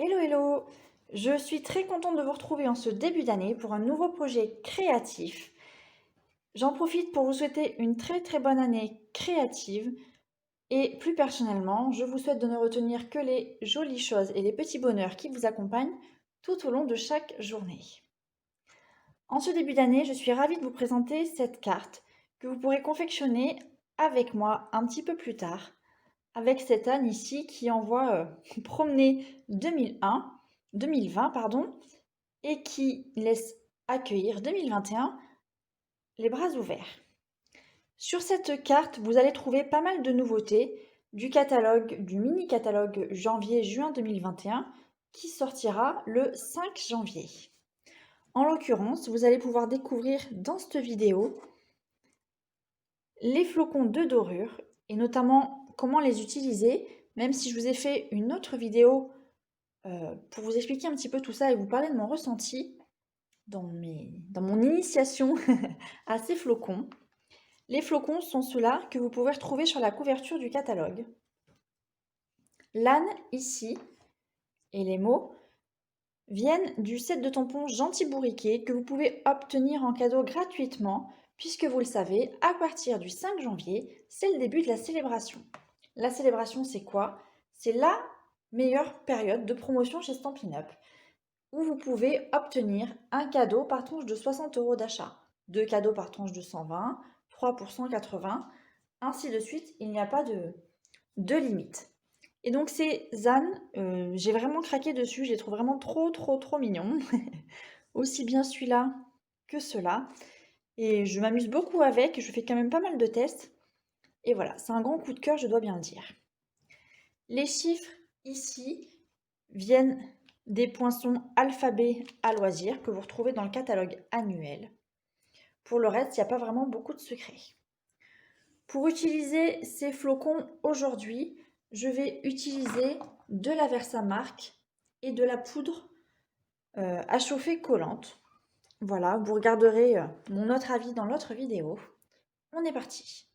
Hello hello! Je suis très contente de vous retrouver en ce début d'année pour un nouveau projet créatif. J'en profite pour vous souhaiter une très bonne année créative et plus personnellement, je vous souhaite de ne retenir que les jolies choses et les petits bonheurs qui vous accompagnent tout au long de chaque journée. En ce début d'année, je suis ravie de vous présenter cette carte que vous pourrez confectionner avec moi un petit peu plus tard, avec cette Anne ici qui envoie promener 2020 pardon, et qui laisse accueillir 2021 les bras ouverts. Sur cette carte, vous allez trouver pas mal de nouveautés du catalogue, du mini-catalogue janvier-juin 2021 qui sortira le 5 janvier. En l'occurrence, vous allez pouvoir découvrir dans cette vidéo les flocons de dorure et notamment comment les utiliser, même si je vous ai fait une autre vidéo pour vous expliquer un petit peu tout ça et vous parler de mon ressenti dans mon initiation à ces flocons. Les flocons sont ceux-là que vous pouvez retrouver sur la couverture du catalogue. L'âne ici et les mots viennent du set de tampons Gentil Bourriquet que vous pouvez obtenir en cadeau gratuitement puisque vous le savez, à partir du 5 janvier, c'est le début de la célébration. La célébration, c'est quoi? C'est la meilleure période de promotion chez Stampin' Up où vous pouvez obtenir un cadeau par tranche de 60 € d'achat, 2 cadeaux par tranche de 120, 3 pour 180, ainsi de suite, il n'y a pas de limite. Et donc ces ânes, j'ai vraiment craqué dessus, je les trouve vraiment trop mignons, aussi bien celui-là que ceux-là. Et je m'amuse beaucoup avec, je fais quand même pas mal de tests. Et voilà, c'est un grand coup de cœur, je dois bien le dire. Les chiffres ici viennent des poinçons alphabet à loisir que vous retrouvez dans le catalogue annuel. Pour le reste, il n'y a pas vraiment beaucoup de secrets. Pour utiliser ces flocons aujourd'hui, je vais utiliser de la Versamark et de la poudre à chauffer collante. Voilà, vous regarderez mon autre avis dans l'autre vidéo. On est parti.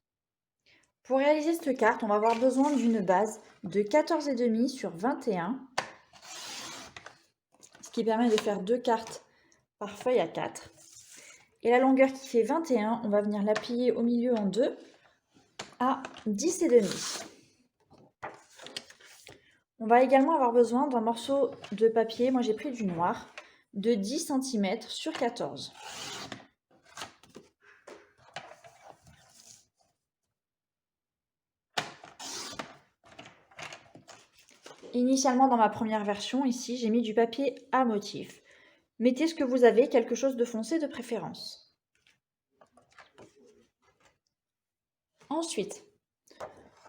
Pour réaliser cette carte, on va avoir besoin d'une base de 14,5 sur 21, ce qui permet de faire 2 cartes par feuille à 4. Et la longueur qui fait 21, on va venir la plier au milieu en 2 à 10,5. On va également avoir besoin d'un morceau de papier, moi j'ai pris du noir, de 10 cm sur 14. Initialement dans ma première version, ici, j'ai mis du papier à motif. Mettez ce que vous avez, quelque chose de foncé de préférence. Ensuite,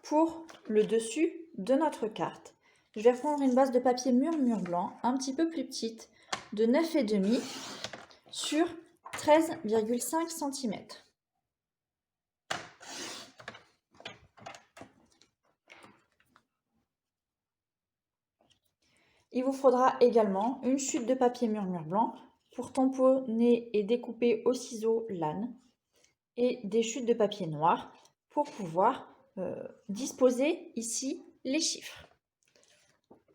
pour le dessus de notre carte, je vais prendre une base de papier murmure blanc, un petit peu plus petite, de 9,5 sur 13,5 cm. Il vous faudra également une chute de papier murmure blanc pour tamponner et découper au ciseau l'âne et des chutes de papier noir pour pouvoir disposer ici les chiffres.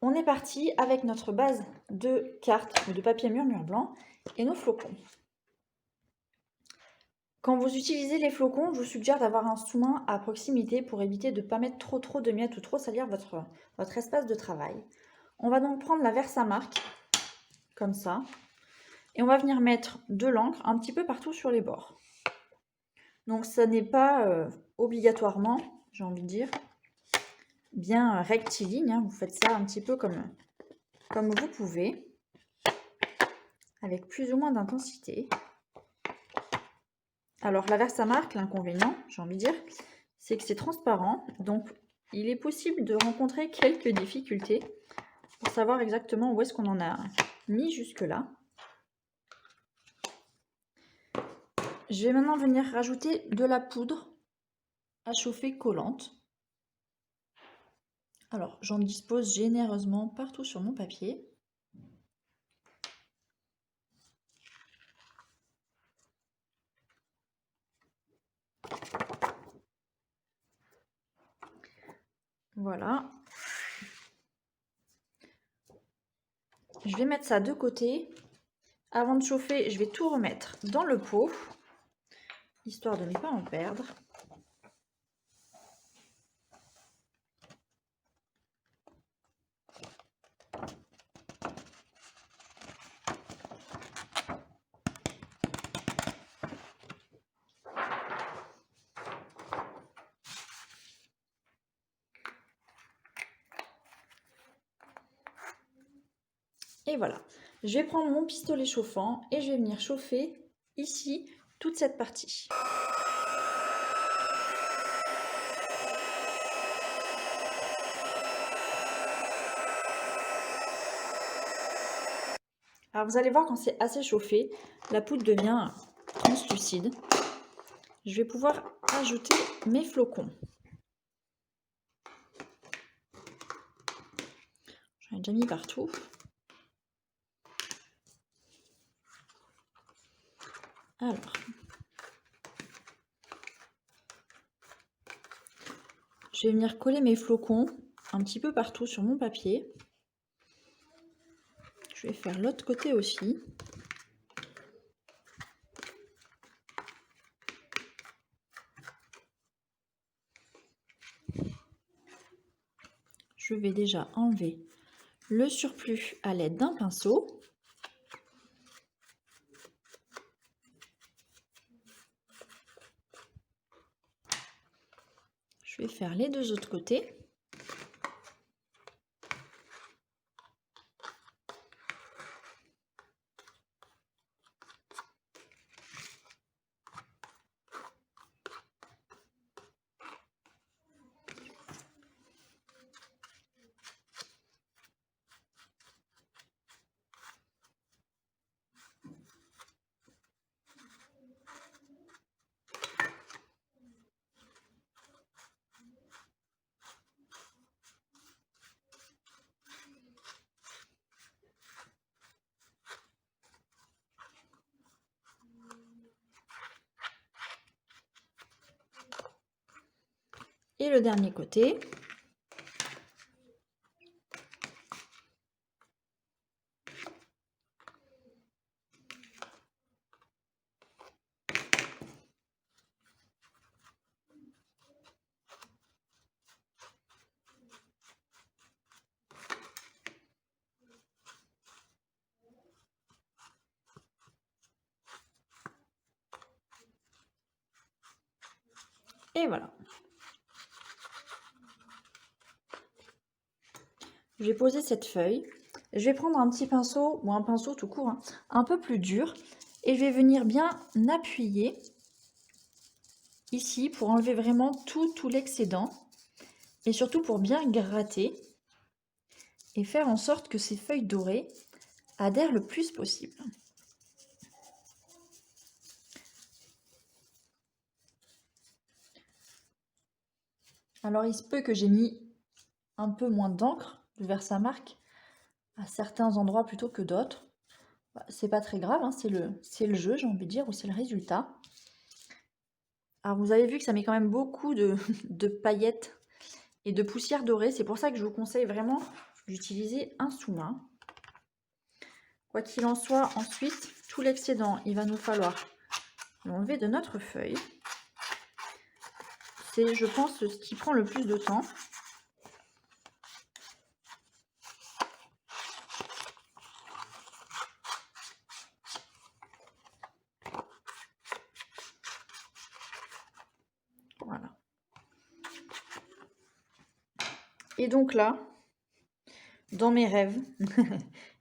On est parti avec notre base de cartes ou de papier murmure blanc et nos flocons. Quand vous utilisez les flocons, je vous suggère d'avoir un sous-main à proximité pour éviter de ne pas mettre trop de miettes ou trop salir votre espace de travail. On va donc prendre la Versamark, comme ça, et on va venir mettre de l'encre un petit peu partout sur les bords. Donc ça n'est pas obligatoirement, j'ai envie de dire, bien rectiligne, hein. Vous faites ça un petit peu comme vous pouvez, avec plus ou moins d'intensité. Alors la Versamark, l'inconvénient, j'ai envie de dire, c'est que c'est transparent, donc il est possible de rencontrer quelques difficultés pour savoir exactement où est-ce qu'on en a mis jusque-là. Je vais maintenant venir rajouter de la poudre à chauffer collante. Alors, j'en dispose généreusement partout sur mon papier. Voilà. Je vais mettre ça de côté. Avant de chauffer, je vais tout remettre dans le pot, histoire de ne pas en perdre. Et voilà, je vais prendre mon pistolet chauffant et je vais venir chauffer ici toute cette partie. Alors vous allez voir, quand c'est assez chauffé, la poudre devient translucide. Je vais pouvoir ajouter mes flocons. J'en ai déjà mis partout. Alors, je vais venir coller mes flocons un petit peu partout sur mon papier. Je vais faire l'autre côté aussi. Je vais déjà enlever le surplus à l'aide d'un pinceau. Je vais faire les deux autres côtés. Et le dernier côté. Et voilà. Je vais poser cette feuille. Je vais prendre un petit pinceau, ou un pinceau tout court, hein, un peu plus dur. Et je vais venir bien appuyer ici pour enlever vraiment tout l'excédent. Et surtout pour bien gratter. Et faire en sorte que ces feuilles dorées adhèrent le plus possible. Alors il se peut que j'ai mis un peu moins d'encre de Versamark à certains endroits plutôt que d'autres. C'est pas très grave, hein, c'est le jeu, j'ai envie de dire, ou c'est le résultat. Alors vous avez vu que ça met quand même beaucoup de paillettes et de poussière dorée. C'est pour ça que je vous conseille vraiment d'utiliser un sous-main. Quoi qu'il en soit, ensuite, tout l'excédent, il va nous falloir l'enlever de notre feuille. C'est, je pense, ce qui prend le plus de temps. Voilà. Et donc là, dans mes rêves,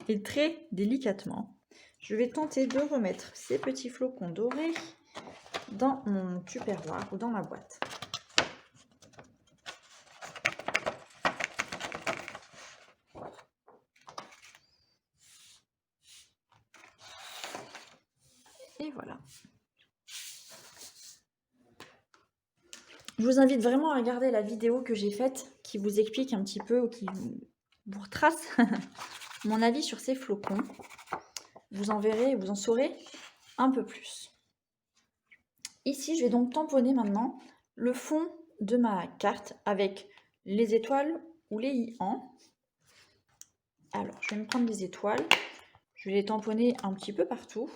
et très délicatement, je vais tenter de remettre ces petits flocons dorés dans mon tupperware ou dans ma boîte. Et voilà. Je vous invite vraiment à regarder la vidéo que j'ai faite qui vous explique un petit peu, ou qui vous retrace mon avis sur ces flocons. Vous en verrez, vous en saurez un peu plus. Ici, je vais donc tamponner maintenant le fond de ma carte avec les étoiles ou les i-an. Alors, je vais me prendre des étoiles. Je vais les tamponner un petit peu partout.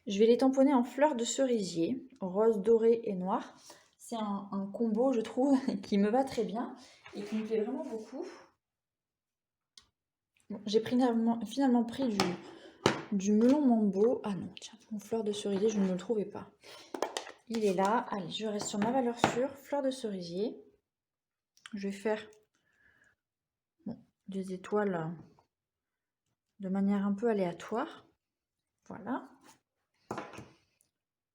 Je vais les tamponner en fleurs de cerisier, rose, doré et noir. C'est un combo, je trouve, qui me va très bien et qui me plaît vraiment beaucoup. Bon, j'ai finalement pris du melon mambo. Ah non, tiens, mon fleur de cerisier, je ne le trouvais pas. Il est là. Allez, je reste sur ma valeur sûre, fleur de cerisier. Je vais faire des étoiles de manière un peu aléatoire. Voilà.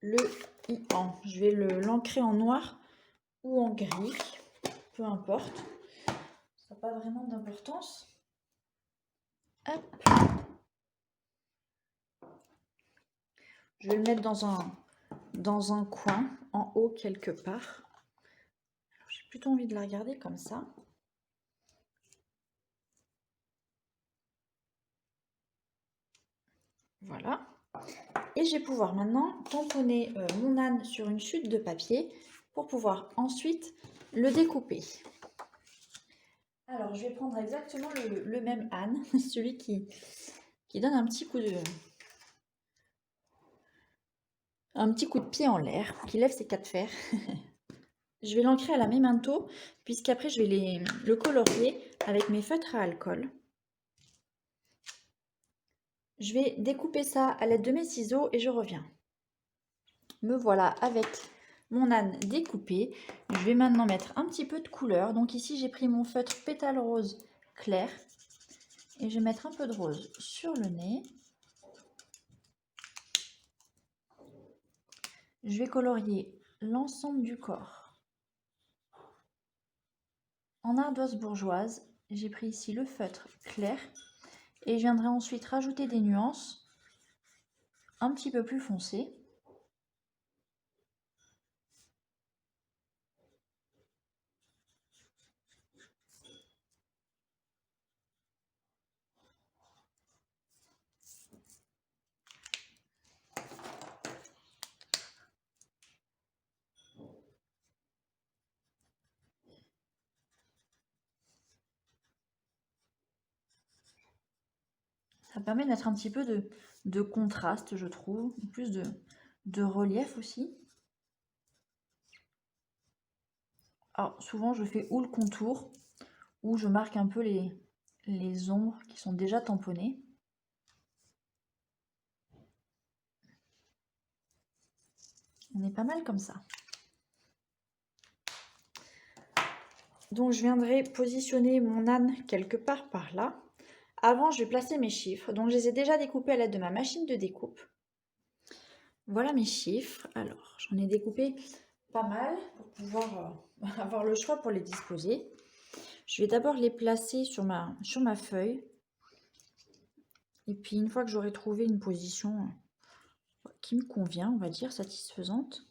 Le IAN, je vais l'ancrer en noir ou en gris, peu importe. Ça n'a pas vraiment d'importance. Hop. Je vais le mettre dans un coin, en haut quelque part. J'ai plutôt envie de la regarder comme ça. Voilà. Et je vais pouvoir maintenant tamponner mon âne sur une chute de papier pour pouvoir ensuite le découper. Alors, je vais prendre exactement le même âne, celui qui donne un petit coup de pied en l'air, qui lève ses quatre fers. Je vais l'ancrer à la memento, puisqu'après je vais le colorier avec mes feutres à alcool. Je vais découper ça à l'aide de mes ciseaux et je reviens. Me voilà avec mon âne découpé. Je vais maintenant mettre un petit peu de couleur. Donc ici j'ai pris mon feutre pétale rose clair et je vais mettre un peu de rose sur le nez. Je vais colorier l'ensemble du corps en ardoise bourgeoise. J'ai pris ici le feutre clair et je viendrai ensuite rajouter des nuances un petit peu plus foncées. Ça permet de mettre un petit peu de contraste, je trouve, plus de relief aussi. Alors souvent je fais ou le contour, ou je marque un peu les ombres qui sont déjà tamponnées. On est pas mal comme ça. Donc je viendrai positionner mon âne quelque part par là. Avant, je vais placer mes chiffres. Donc je les ai déjà découpés à l'aide de ma machine de découpe. Voilà mes chiffres. Alors, j'en ai découpé pas mal pour pouvoir avoir le choix pour les disposer. Je vais d'abord les placer sur ma feuille. Et puis, une fois que j'aurai trouvé une position qui me convient, on va dire, satisfaisante,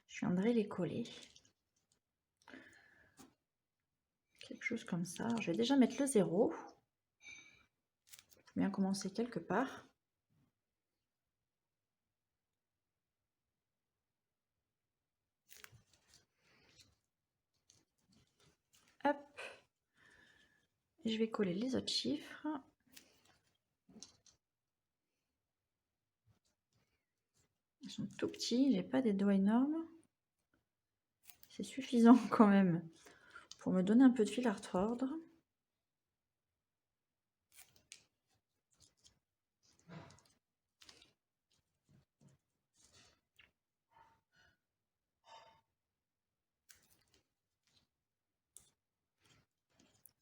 je viendrai les coller. Quelque chose comme ça. Alors, je vais déjà mettre le 0. Bien commencer quelque part. Hop. Je vais coller les autres chiffres. Ils sont tout petits, j'ai pas des doigts énormes. C'est suffisant quand même pour me donner un peu de fil à retordre.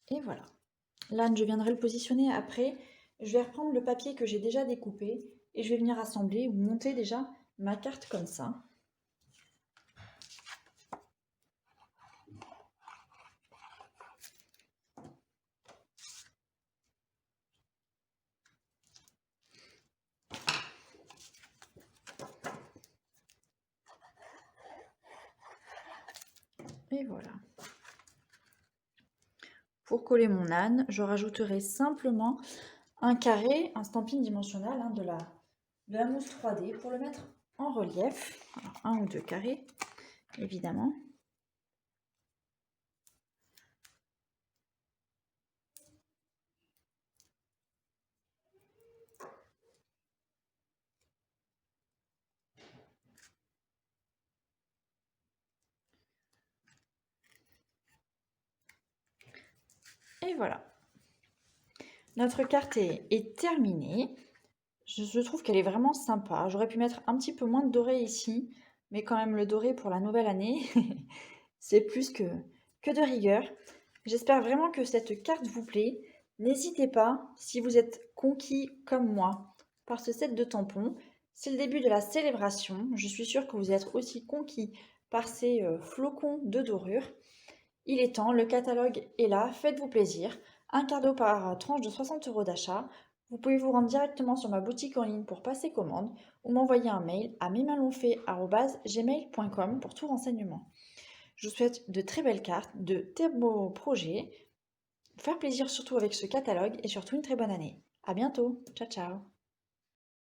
Et voilà. L'âne, je viendrai le positionner après. Je vais reprendre le papier que j'ai déjà découpé et je vais venir assembler ou monter déjà ma carte comme ça. Et voilà. Pour coller mon âne, je rajouterai simplement un carré, un stamping dimensionnel de la mousse 3D pour le mettre en relief. Alors, 1 ou 2 carrés, évidemment. Et voilà. Notre carte est terminée. Je trouve qu'elle est vraiment sympa. J'aurais pu mettre un petit peu moins de doré ici, mais quand même le doré pour la nouvelle année, c'est plus que de rigueur. J'espère vraiment que cette carte vous plaît. N'hésitez pas, si vous êtes conquis comme moi par ce set de tampons, c'est le début de la célébration. Je suis sûre que vous êtes aussi conquis par ces flocons de dorure. Il est temps, le catalogue est là, faites-vous plaisir. Un cadeau par tranche de 60 € d'achat. Vous pouvez vous rendre directement sur ma boutique en ligne pour passer commande ou m'envoyer un mail à mimalonfait@gmail.com pour tout renseignement. Je vous souhaite de très belles cartes, de très beaux projets, faire plaisir surtout avec ce catalogue et surtout une très bonne année. À bientôt, ciao ciao.